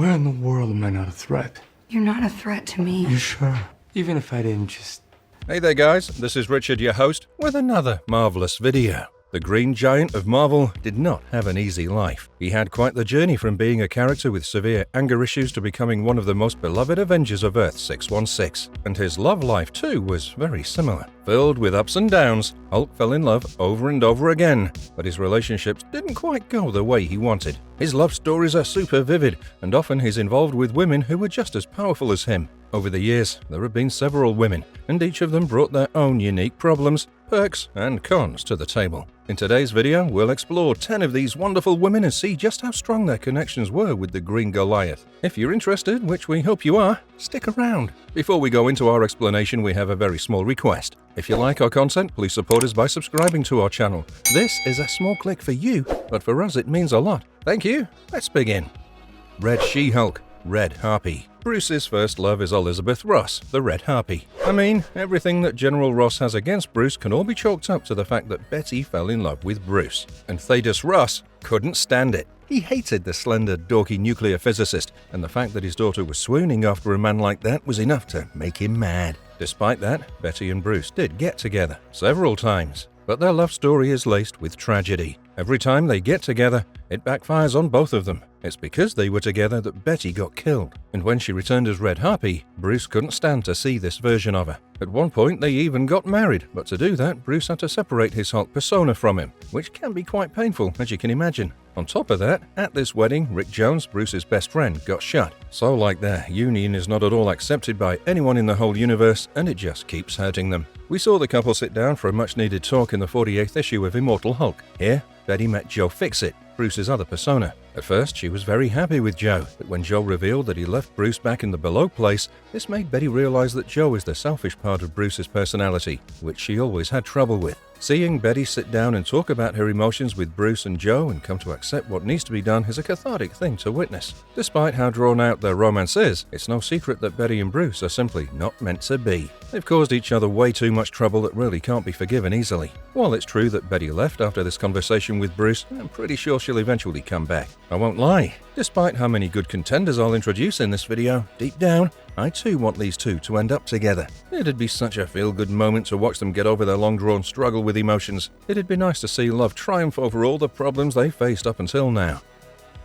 Where in the world am I not a threat? You're not a threat to me. You sure? Even if I didn't just... Hey there guys, this is Richard, your host, with another marvelous video. The Green Giant of Marvel did not have an easy life. He had quite the journey from being a character with severe anger issues to becoming one of the most beloved Avengers of Earth 616. And his love life too was very similar. Filled with ups and downs, Hulk fell in love over and over again, but his relationships didn't quite go the way he wanted. His love stories are super vivid, and often he's involved with women who were just as powerful as him. Over the years, there have been several women, and each of them brought their own unique problems, perks, and cons to the table. In today's video, we'll explore 10 of these wonderful women and see just how strong their connections were with the Green Goliath. If you're interested, which we hope you are, stick around. Before we go into our explanation, we have a very small request. If you like our content, please support us by subscribing to our channel. This is a small click for you, but for us it means a lot. Thank you. Let's begin. Red She-Hulk, Red Harpy. Bruce's first love is Elizabeth Ross, the Red Harpy. I mean, everything that General Ross has against Bruce can all be chalked up to the fact that Betty fell in love with Bruce. And Thaddeus Ross couldn't stand it. He hated the slender, dorky nuclear physicist, and the fact that his daughter was swooning after a man like that was enough to make him mad. Despite that, Betty and Bruce did get together several times. But their love story is laced with tragedy. Every time they get together, it backfires on both of them. It's because they were together that Betty got killed, and when she returned as Red Harpy, Bruce couldn't stand to see this version of her. At one point, they even got married, but to do that, Bruce had to separate his Hulk persona from him, which can be quite painful, as you can imagine. On top of that, at this wedding, Rick Jones, Bruce's best friend, got shot. So like their union is not at all accepted by anyone in the whole universe, and it just keeps hurting them. We saw the couple sit down for a much-needed talk in the 48th issue of Immortal Hulk. Here, Betty met Joe Fixit, Bruce's other persona. At first, she was very happy with Joe, but when Joe revealed that he left Bruce back in the below place, this made Betty realize that Joe is the selfish part of Bruce's personality, which she always had trouble with. Seeing Betty sit down and talk about her emotions with Bruce and Joe and come to accept what needs to be done is a cathartic thing to witness. Despite how drawn out their romance is, it's no secret that Betty and Bruce are simply not meant to be. They've caused each other way too much trouble that really can't be forgiven easily. While it's true that Betty left after this conversation with Bruce, I'm pretty sure she'll eventually come back. I won't lie. Despite how many good contenders I'll introduce in this video, deep down, I too want these two to end up together. It'd be such a feel-good moment to watch them get over their long-drawn struggle with emotions. It'd be nice to see love triumph over all the problems they faced up until now.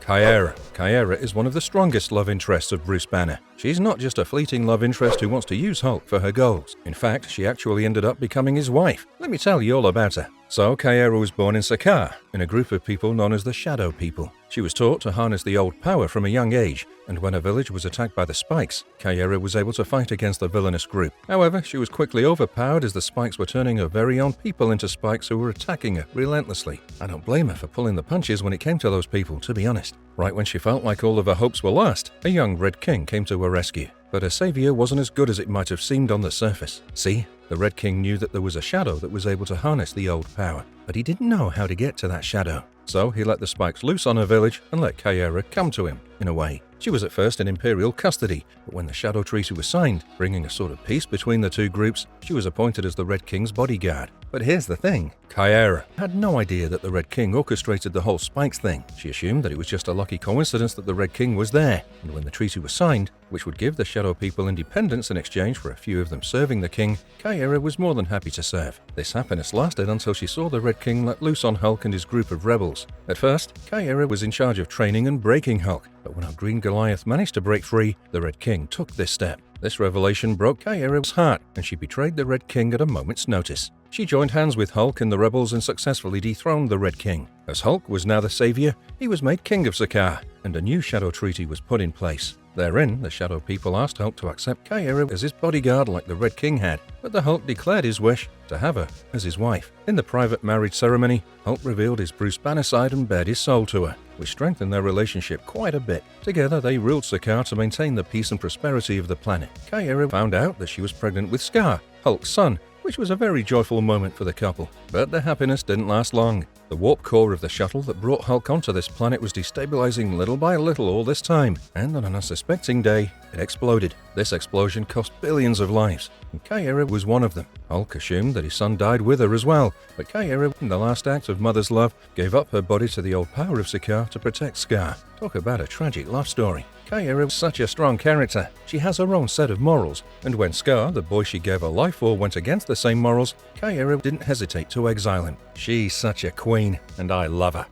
Caiera. Caiera is one of the strongest love interests of Bruce Banner. She's not just a fleeting love interest who wants to use Hulk for her goals. In fact, she actually ended up becoming his wife. Let me tell you all about her. So, Caiera was born in Sakaar, in a group of people known as the Shadow People. She was taught to harness the old power from a young age, and when her village was attacked by the Spikes, Caiera was able to fight against the villainous group. However, she was quickly overpowered as the Spikes were turning her very own people into Spikes who were attacking her relentlessly. I don't blame her for pulling the punches when it came to those people, to be honest. Right when she felt like all of her hopes were lost, a young Red King came to her rescue. But her savior wasn't as good as it might have seemed on the surface. See, the Red King knew that there was a shadow that was able to harness the old power, but he didn't know how to get to that shadow. So he let the Spikes loose on her village and let Caiera come to him, in a way. She was at first in Imperial custody, but when the Shadow Treaty was signed, bringing a sort of peace between the two groups, she was appointed as the Red King's bodyguard. But here's the thing, Caiera had no idea that the Red King orchestrated the whole Spikes thing. She assumed that it was just a lucky coincidence that the Red King was there, and when the treaty was signed, which would give the Shadow People independence in exchange for a few of them serving the King, Caiera was more than happy to serve. This happiness lasted until she saw the Red King let loose on Hulk and his group of rebels. At first, Caiera was in charge of training and breaking Hulk, but when our Green Goliath managed to break free, the Red King took this step. This revelation broke Caiera's heart, and she betrayed the Red King at a moment's notice. She joined hands with Hulk and the rebels and successfully dethroned the Red King. As Hulk was now the savior, he was made king of Sakaar, and a new Shadow Treaty was put in place. Therein, the Shadow People asked Hulk to accept Caiera as his bodyguard like the Red King had, but the Hulk declared his wish to have her as his wife. In the private marriage ceremony, Hulk revealed his Bruce Banner side and bared his soul to her, which strengthened their relationship quite a bit. Together, they ruled Sakaar to maintain the peace and prosperity of the planet. Caiera found out that she was pregnant with Scar, Hulk's son, which was a very joyful moment for the couple. But their happiness didn't last long. The warp core of the shuttle that brought Hulk onto this planet was destabilizing little by little all this time, and on an unsuspecting day, it exploded. This explosion cost billions of lives, and Caiera was one of them. Hulk assumed that his son died with her as well, but Caiera, in the last act of mother's love, gave up her body to the old power of Sakaar to protect Scar. Talk about a tragic love story. Caiera was such a strong character. She has her own set of morals, and when Scar, the boy she gave her life for, went against the same morals, Caiera didn't hesitate to exile him. She's such a queen, and I love her.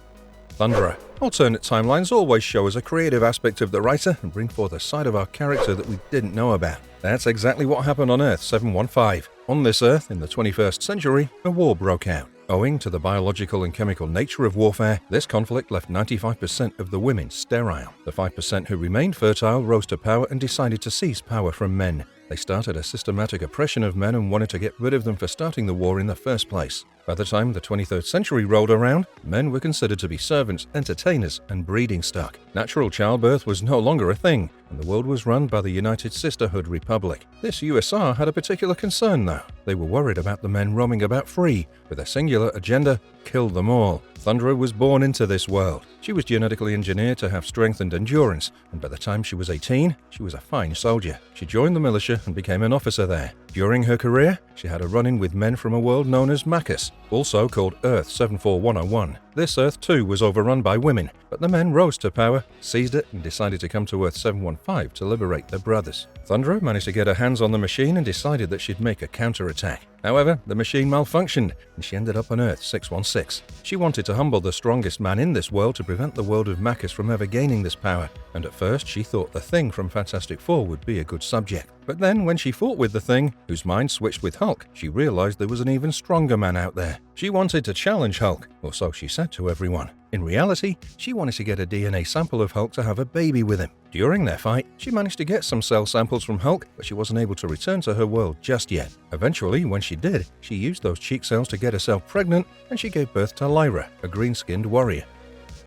Thundra. Alternate timelines always show us a creative aspect of the writer and bring forth a side of our character that we didn't know about. That's exactly what happened on Earth 715. On this Earth, in the 21st century, a war broke out. Owing to the biological and chemical nature of warfare, this conflict left 95% of the women sterile. The 5% who remained fertile rose to power and decided to seize power from men. They started a systematic oppression of men and wanted to get rid of them for starting the war in the first place. By the time the 23rd century rolled around, men were considered to be servants, entertainers, and breeding stock. Natural childbirth was no longer a thing, and the world was run by the United Sisterhood Republic. This USR had a particular concern, though. They were worried about the men roaming about free, with a singular agenda: kill them all. Thundra was born into this world. She was genetically engineered to have strength and endurance, and by the time she was 18, she was a fine soldier. She joined the militia and became an officer there. During her career, she had a run-in with men from a world known as Macus, also called Earth 74101. This Earth too was overrun by women, but the men rose to power, seized it, and decided to come to Earth 715 to liberate their brothers. Thundra managed to get her hands on the machine and decided that she'd make a counterattack. However, the machine malfunctioned, and she ended up on Earth 616. She wanted to humble the strongest man in this world to prevent the world of Macus from ever gaining this power, and at first she thought the Thing from Fantastic Four would be a good subject. But then, when she fought with the Thing, whose mind switched with Hulk, she realized there was an even stronger man out there. She wanted to challenge Hulk, or so she said to everyone. In reality, she wanted to get a DNA sample of Hulk to have a baby with him. During their fight, she managed to get some cell samples from Hulk, but she wasn't able to return to her world just yet. Eventually, when she did, she used those cheek cells to get herself pregnant, and she gave birth to Lyra, a green-skinned warrior.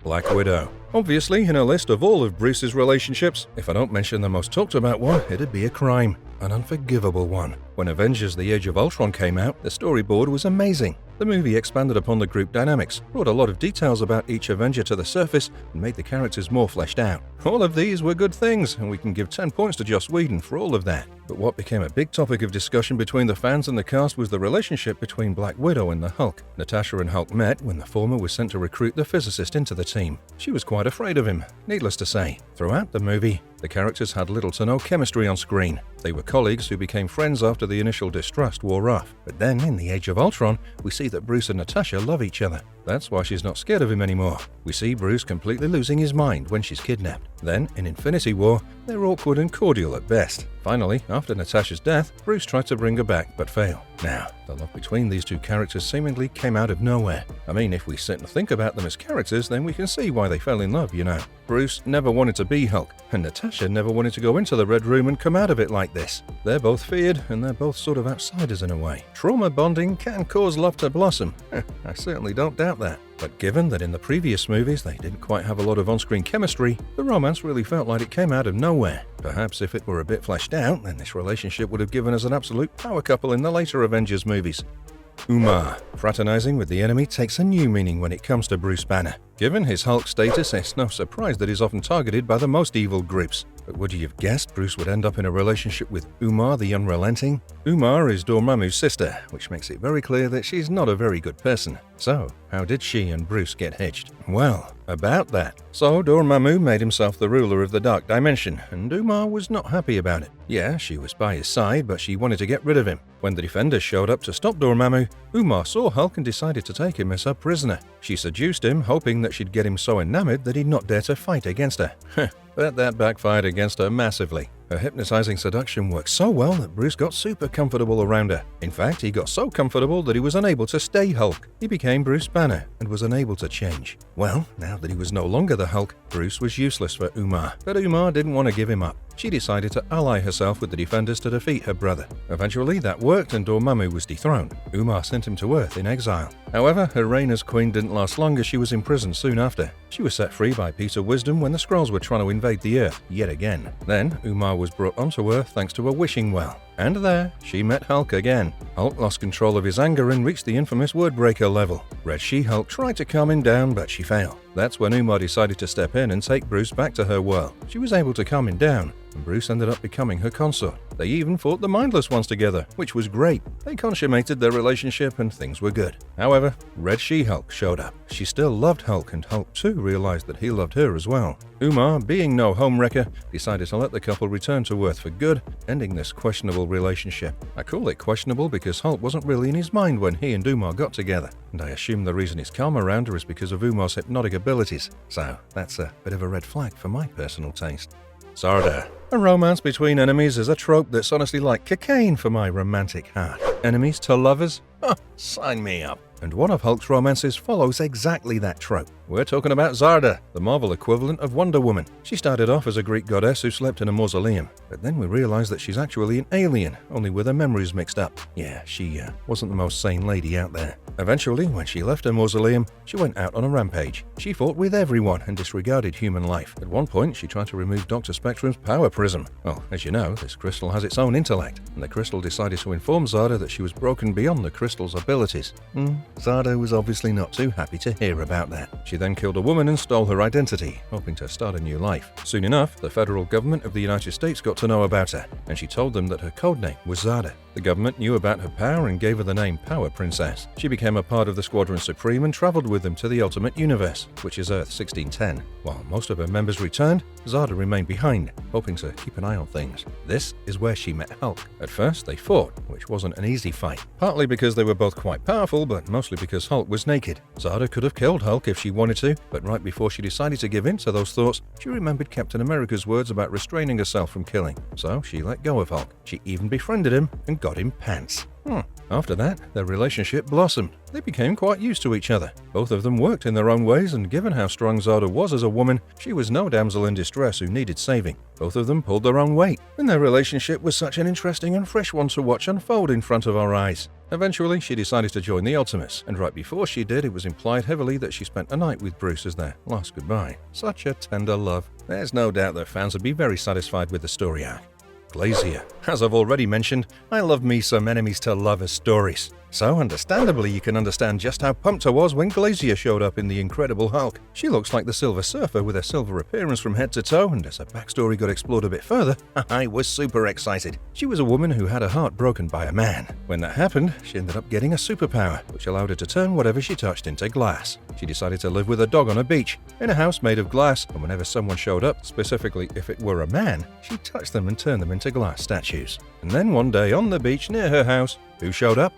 Black Widow. Obviously, in a list of all of Bruce's relationships, if I don't mention the most talked about one, it'd be a crime. An unforgivable one. When Avengers: The Age of Ultron came out, the storyboard was amazing. The movie expanded upon the group dynamics, brought a lot of details about each Avenger to the surface, and made the characters more fleshed out. All of these were good things, and we can give 10 points to Joss Whedon for all of that. But what became a big topic of discussion between the fans and the cast was the relationship between Black Widow and the Hulk. Natasha and Hulk met when the former was sent to recruit the physicist into the team. She was quite afraid of him, needless to say. Throughout the movie, the characters had little to no chemistry on screen. They were colleagues who became friends after the initial distrust wore off. But then, in The Age of Ultron, we see that Bruce and Natasha love each other. That's why she's not scared of him anymore. We see Bruce completely losing his mind when she's kidnapped. Then, in Infinity War, they're awkward and cordial at best. Finally, after Natasha's death, Bruce tried to bring her back, but failed. Now, the love between these two characters seemingly came out of nowhere. I mean, if we sit and think about them as characters, then we can see why they fell in love, you know. Bruce never wanted to be Hulk, and Natasha never wanted to go into the Red Room and come out of it like this. They're both feared, and they're both sort of outsiders in a way. Trauma bonding can cause love to blossom. I certainly don't doubt that. But given that in the previous movies they didn't quite have a lot of on-screen chemistry, the romance really felt like it came out of nowhere. Perhaps if it were a bit fleshed out, then this relationship would have given us an absolute power couple in the later Avengers movies. Umar. Fraternizing with the enemy takes a new meaning when it comes to Bruce Banner. Given his Hulk status, it's no surprise that he's often targeted by the most evil groups. But would you have guessed Bruce would end up in a relationship with Umar the Unrelenting? Umar is Dormammu's sister, which makes it very clear that she's not a very good person. So, how did she and Bruce get hitched? Well, about that. So, Dormammu made himself the ruler of the Dark Dimension, and Umar was not happy about it. Yeah, she was by his side, but she wanted to get rid of him. When the Defenders showed up to stop Dormammu, Umar saw Hulk and decided to take him as her prisoner. She seduced him, hoping that she'd get him so enamored that he'd not dare to fight against her. But that backfired against her massively. Her hypnotizing seduction worked so well that Bruce got super comfortable around her. In fact, he got so comfortable that he was unable to stay Hulk. He became Bruce Banner and was unable to change. Well, now that he was no longer the Hulk, Bruce was useless for Umar. But Umar didn't want to give him up. She decided to ally herself with the Defenders to defeat her brother. Eventually, that worked and Dormammu was dethroned. Umar sent him to Earth in exile. However, her reign as queen didn't last long as she was imprisoned soon after. She was set free by Peter Wisdom when the Skrulls were trying to invade the Earth yet again. Then, Umar was brought onto Earth thanks to a wishing well. And there, she met Hulk again. Hulk lost control of his anger and reached the infamous wordbreaker level. Red She-Hulk tried to calm him down, but she failed. That's when Umar decided to step in and take Bruce back to her world. She was able to calm him down, and Bruce ended up becoming her consort. They even fought the Mindless Ones together, which was great. They consummated their relationship and things were good. However, Red She-Hulk showed up. She still loved Hulk, and Hulk too realized that he loved her as well. Umar, being no homewrecker, decided to let the couple return to Earth for good, ending this questionable relationship. I call it questionable because Hulk wasn't really in his mind when he and Umar got together, and I assume the reason he's calm around her is because of Umar's hypnotic abilities, so that's a bit of a red flag for my personal taste. Zarda. A romance between enemies is a trope that's honestly like cocaine for my romantic heart. Enemies to lovers? Sign me up. And one of Hulk's romances follows exactly that trope. We're talking about Zarda, the Marvel equivalent of Wonder Woman. She started off as a Greek goddess who slept in a mausoleum, but then we realized that she's actually an alien, only with her memories mixed up. Yeah, she wasn't the most sane lady out there. Eventually, when she left her mausoleum, she went out on a rampage. She fought with everyone and disregarded human life. At one point, she tried to remove Dr. Spectrum's power prism. Well, as you know, this crystal has its own intellect, and the crystal decided to inform Zarda that she was broken beyond the crystal's abilities. Zarda was obviously not too happy to hear about that. She then killed a woman and stole her identity, hoping to start a new life. Soon enough, the federal government of the United States got to know about her, and she told them that her codename was Zarda. The government knew about her power and gave her the name Power Princess. She became a part of the Squadron Supreme and traveled with them to the Ultimate Universe, which is Earth 1610. While most of her members returned, Zarda remained behind, hoping to keep an eye on things. This is where she met Hulk. At first, they fought, which wasn't an easy fight. Partly because they were both quite powerful, but mostly because Hulk was naked. Zarda could have killed Hulk if she wanted to, but right before she decided to give in to those thoughts, she remembered Captain America's words about restraining herself from killing. So she let go of Hulk. She even befriended him and got him pants. After that, their relationship blossomed. They became quite used to each other. Both of them worked in their own ways, and given how strong Zarda was as a woman, she was no damsel in distress who needed saving. Both of them pulled their own weight, and their relationship was such an interesting and fresh one to watch unfold in front of our eyes. Eventually, she decided to join the Ultimates, and right before she did, it was implied heavily that she spent a night with Bruce as their last goodbye. Such a tender love. There's no doubt that fans would be very satisfied with the story arc. Glazier. As I've already mentioned, I love me some enemies to lovers stories. So understandably, you can understand just how pumped I was when Glazier showed up in The Incredible Hulk. She looks like the Silver Surfer with a silver appearance from head to toe, and as her backstory got explored a bit further, I was super excited. She was a woman who had her heart broken by a man. When that happened, she ended up getting a superpower, which allowed her to turn whatever she touched into glass. She decided to live with a dog on a beach, in a house made of glass, and whenever someone showed up, specifically if it were a man, she touched them and turned them into glass statues. And then one day on the beach near her house, who showed up?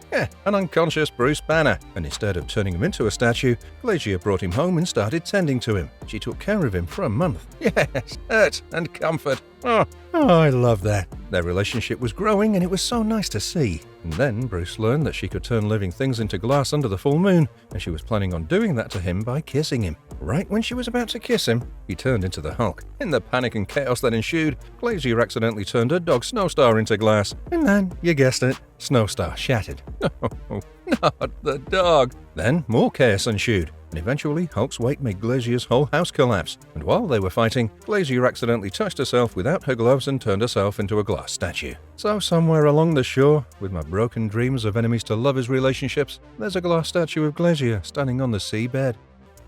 An unconscious Bruce Banner. And instead of turning him into a statue, Glazier brought him home and started tending to him. She took care of him for a month. Yes, hurt and comfort. Oh, I love that. Their relationship was growing and it was so nice to see. And then Bruce learned that she could turn living things into glass under the full moon, and she was planning on doing that to him by kissing him. Right when she was about to kiss him, he turned into the Hulk. In the panic and chaos that ensued, Glazier accidentally turned her dog Snowstar into glass. And then, you guessed it, Snowstar shattered. No, not the dog. Then more chaos ensued, and eventually Hulk's weight made Glazier's whole house collapse. And while they were fighting, Glazier accidentally touched herself without her gloves and turned herself into a glass statue. So somewhere along the shore, with my broken dreams of enemies to lovers relationships, there's a glass statue of Glazier standing on the seabed.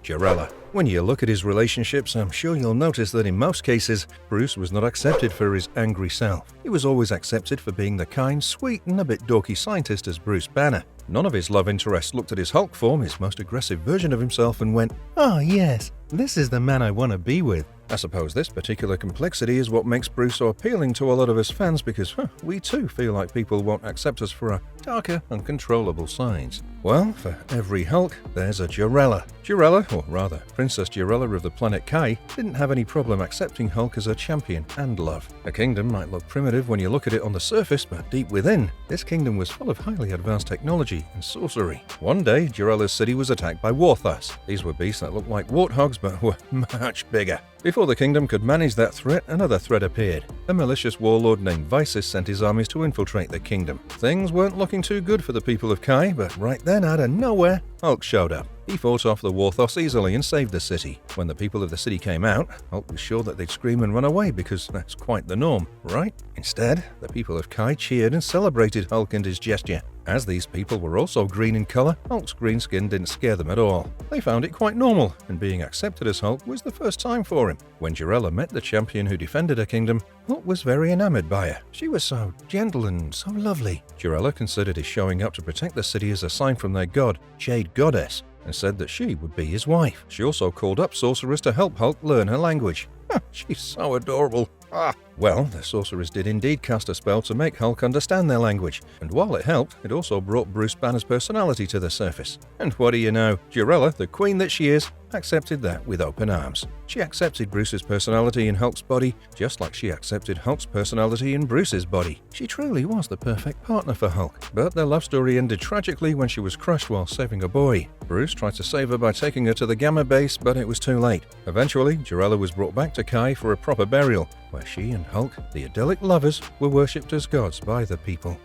Jarella. When you look at his relationships, I'm sure you'll notice that in most cases, Bruce was not accepted for his angry self. He was always accepted for being the kind, sweet, and a bit dorky scientist as Bruce Banner. None of his love interests looked at his Hulk form, his most aggressive version of himself, and went, "Oh yes, this is the man I want to be with." I suppose this particular complexity is what makes Bruce so appealing to a lot of us fans, because we too feel like people won't accept us for our darker, uncontrollable sides. Well, for every Hulk, there's a Jarella. Jarella, or rather, Princess Jarella of the planet Kai, didn't have any problem accepting Hulk as her champion and love. A kingdom might look primitive when you look at it on the surface, but deep within, this kingdom was full of highly advanced technology and sorcery. One day, Jarella's city was attacked by Warthus. These were beasts that looked like warthogs, but were much bigger. Before the kingdom could manage that threat, another threat appeared. A malicious warlord named Visus sent his armies to infiltrate the kingdom. Things weren't looking too good for the people of Kai, but right then, out of nowhere, Hulk showed up. He fought off the Warthos easily and saved the city. When the people of the city came out, Hulk was sure that they'd scream and run away because that's quite the norm, right? Instead, the people of Kai cheered and celebrated Hulk and his gesture. As these people were also green in color, Hulk's green skin didn't scare them at all. They found it quite normal, and being accepted as Hulk was the first time for him. When Jarella met the champion who defended her kingdom, Hulk was very enamored by her. She was so gentle and so lovely. Jarella considered his showing up to protect the city as a sign from their god, Jade Goddess, and said that she would be his wife. She also called up Sorceress to help Hulk learn her language. She's so adorable. Well, the sorceress did indeed cast a spell to make Hulk understand their language, and while it helped, it also brought Bruce Banner's personality to the surface. And what do you know, Jarella, the queen that she is, accepted that with open arms. She accepted Bruce's personality in Hulk's body, just like she accepted Hulk's personality in Bruce's body. She truly was the perfect partner for Hulk, but their love story ended tragically when she was crushed while saving a boy. Bruce tried to save her by taking her to the Gamma base, but it was too late. Eventually, Jarella was brought back to Kai for a proper burial, where she and Hulk, the idyllic lovers, were worshipped as gods by the people.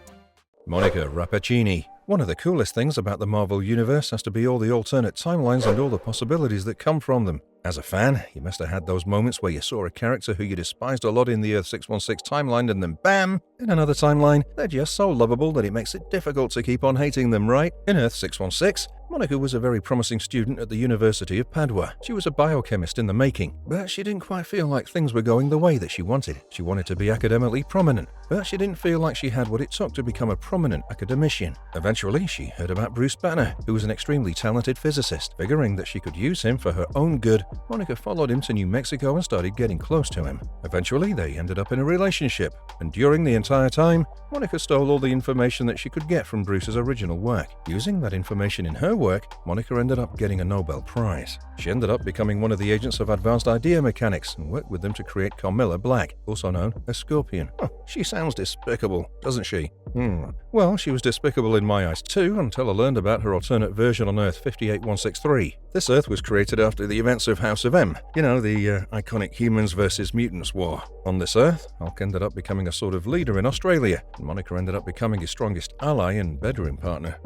Monica Rappaccini. One of the coolest things about the Marvel Universe has to be all the alternate timelines and all the possibilities that come from them. As a fan, you must have had those moments where you saw a character who you despised a lot in the Earth 616 timeline and then BAM! In another timeline, they're just so lovable that it makes it difficult to keep on hating them, right? In Earth 616, Monica was a very promising student at the University of Padua. She was a biochemist in the making, but she didn't quite feel like things were going the way that she wanted. She wanted to be academically prominent, but she didn't feel like she had what it took to become a prominent academician. Eventually, she heard about Bruce Banner, who was an extremely talented physicist. Figuring that she could use him for her own good, Monica followed him to New Mexico and started getting close to him. Eventually, they ended up in a relationship, and during the entire time, Monica stole all the information that she could get from Bruce's original work. Using that information in her work, Monica ended up getting a Nobel Prize. She ended up becoming one of the agents of advanced idea mechanics and worked with them to create Carmilla Black, also known as Scorpion. She sounds despicable, doesn't she? Well, she was despicable in my eyes too, until I learned about her alternate version on Earth 58163. This Earth was created after the events of House of M, you know, the iconic humans versus mutants war. On this Earth, Hulk ended up becoming a sort of leader in Australia, and Monica ended up becoming his strongest ally and bedroom partner.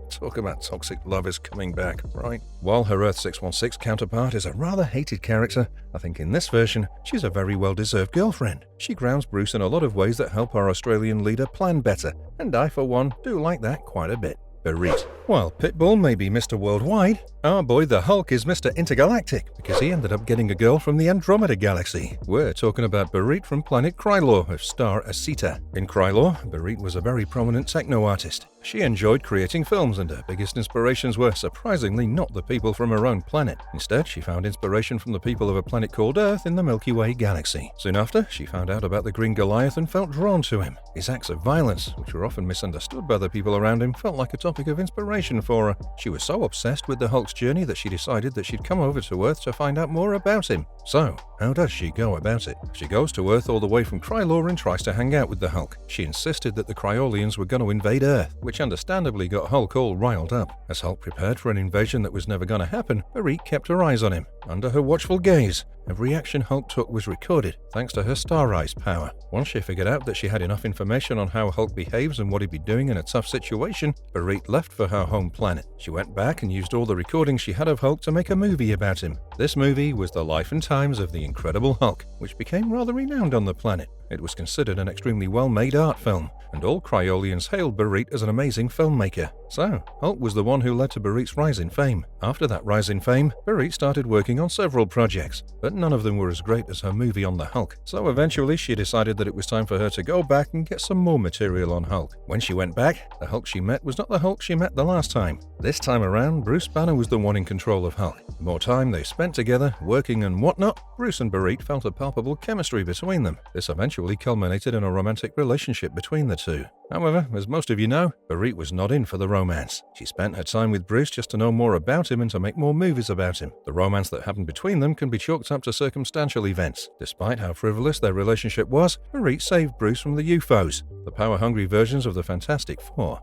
Talk about toxic lovers coming back, right? While her Earth 616 counterpart is a rather hated character, I think in this version, she's a very well-deserved girlfriend. She grounds Bruce in a lot of ways that help our Australian leader plan better, and I, for one, do like that quite a bit. Bereet. While Pitbull may be Mr. Worldwide, our boy the Hulk is Mr. Intergalactic because he ended up getting a girl from the Andromeda Galaxy. We're talking about Bereet from planet Krylor of star Asita. In Krylor, Bereet was a very prominent techno artist. She enjoyed creating films, and her biggest inspirations were surprisingly not the people from her own planet. Instead, she found inspiration from the people of a planet called Earth in the Milky Way galaxy. Soon after, she found out about the Green Goliath and felt drawn to him. His acts of violence, which were often misunderstood by the people around him, felt like a topic of inspiration for her. She was so obsessed with the Hulk's journey that she decided that she'd come over to Earth to find out more about him. So, how does she go about it? She goes to Earth all the way from Krylor and tries to hang out with the Hulk. She insisted that the Kryolians were going to invade Earth, which understandably got Hulk all riled up. As Hulk prepared for an invasion that was never going to happen, Bereet kept her eyes on him. Under her watchful gaze, every action Hulk took was recorded, thanks to her Star Eyes power. Once she figured out that she had enough information on how Hulk behaves and what he'd be doing in a tough situation, Bereet left for her home planet. She went back and used all the recordings she had of Hulk to make a movie about him. This movie was The Life and Times of the Incredible Hulk, which became rather renowned on the planet. It was considered an extremely well-made art film, and all Kryolians hailed Bereet as an amazing filmmaker. So, Hulk was the one who led to Bereet's rise in fame. After that rise in fame, Bereet started working on several projects, but none of them were as great as her movie on the Hulk. So eventually she decided that it was time for her to go back and get some more material on Hulk. When she went back, the Hulk she met was not the Hulk she met the last time. This time around, Bruce Banner was the one in control of Hulk. The more time they spent together, working and whatnot, Bruce and Bereet felt a palpable chemistry between them. This eventually culminated in a romantic relationship between the two. However, as most of you know, Bereet was not in for the romance. She spent her time with Bruce just to know more about him and to make more movies about him. The romance that happened between them can be chalked up to circumstantial events. Despite how frivolous their relationship was, Bereet saved Bruce from the UFOs, the power-hungry versions of the Fantastic Four.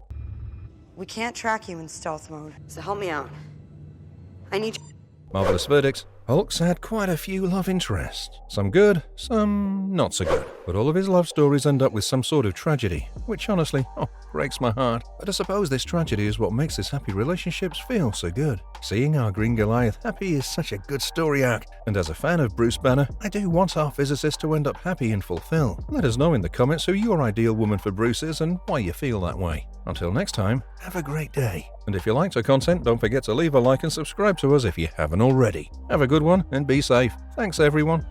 We can't track you in stealth mode, so help me out. I need you. Marvelous verdicts. Hulk's had quite a few love interests. Some good, some not so good. But all of his love stories end up with some sort of tragedy, which honestly, breaks my heart. But I suppose this tragedy is what makes these happy relationships feel so good. Seeing our green Goliath happy is such a good story arc, and as a fan of Bruce Banner, I do want our physicist to end up happy and fulfilled. Let us know in the comments who your ideal woman for Bruce is and why you feel that way. Until next time, have a great day. And if you liked our content, don't forget to leave a like and subscribe to us if you haven't already. Have a good one and be safe. Thanks everyone.